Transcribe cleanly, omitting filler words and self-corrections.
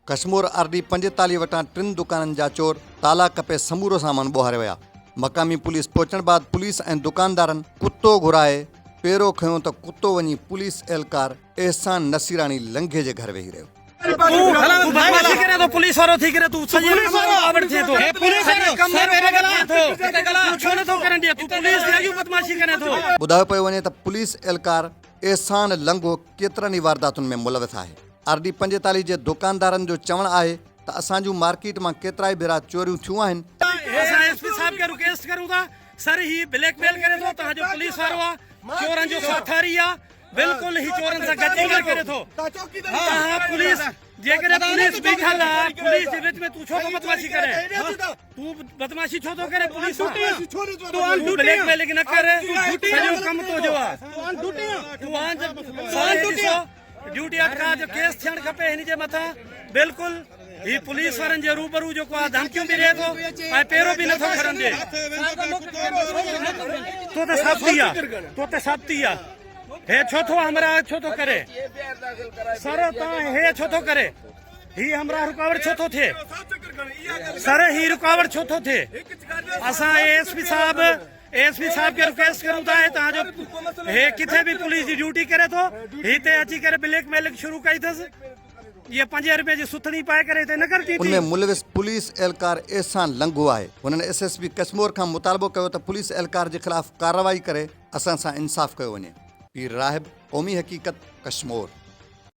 Kashmore RD 45 वटां 3 दुकाननि जा चोर ताला कपे समूरो सामान ॿोहारे विया। मक़ामी पुलिस पहुचण बाद पुलिस ऐं दुकानदारनि कुतो घुराए पेरो खयो त कुतो वञी पुलिस एहलकार एहसान नसीराणी लंघे जे घर वेही रहियो। तू बदमाशी करे तो पुलिस वारो थी करे तू सॼे आवड़ थे तो पुलिस वारो कम मेरे गला तू छो न तो करन दे तू पुलिस जी बदमाशी करे तो ॿुधायो पियो वञे त पुलिस एहलकार एहसान लंघो केतिरनि ई वारदातुनि में मुलविस आहे। आरडी 45 जे दुकानदारनि जो चवणु आहे त असां जूं मार्केट मां केतिरा ई भेरा चोरियूं थियूं आहिनि। असां एसपी साहब के रिक्वेस्ट करूं था सर ही ब्लैकमेल करे तो तहां जो पुलिस वारो आ चोरन जो साथारी आ बिल्कुल ही चोरन से गति करे तो हां पुलिस जेकर पुलिस बीठल है पुलिस के बीच में तू छो तो बदमाशी करे तू बदमाशी छो तो करे पुलिस तू ऑन ब्लैकमेल न करे सजो कम तो जो तू ऑन ड्यूटी अटका जो केस थियण खपे हिन जे मथा बिल्कुल ही पुलिस वारन जे रूबरू जो को धमकियों भी रहे तो ऐ पेरो भी न थो खरन दे तो ते साथी हे छो तो हमरा छो तो करे सर ता हे छो तो करे ही हमरा रुकावट छो तो थे सर ही रुकावट छो तो थे असा एसपी साहब के रिक्वेस्ट करूं था ता जो हे किथे भी पुलिस की ड्यूटी करे तो ही ते अची करे ब्लैकमेल शुरू कई थस ये 5 रुपए जी सुथनी पाए करे ते न करती थी। उनमें मुलविस पुलिस एहलकार एहसान लंघो आहे। उन्हनि एसएसपी कश्मोर खां मुतालबो कयो त पुलिस एहलकार जे ख़िलाफ़ कार्रवाई करे असां सां इंसाफ़ कयो वञे। पीर राहिब, क़ौमी हक़ीक़त, कश्मोर।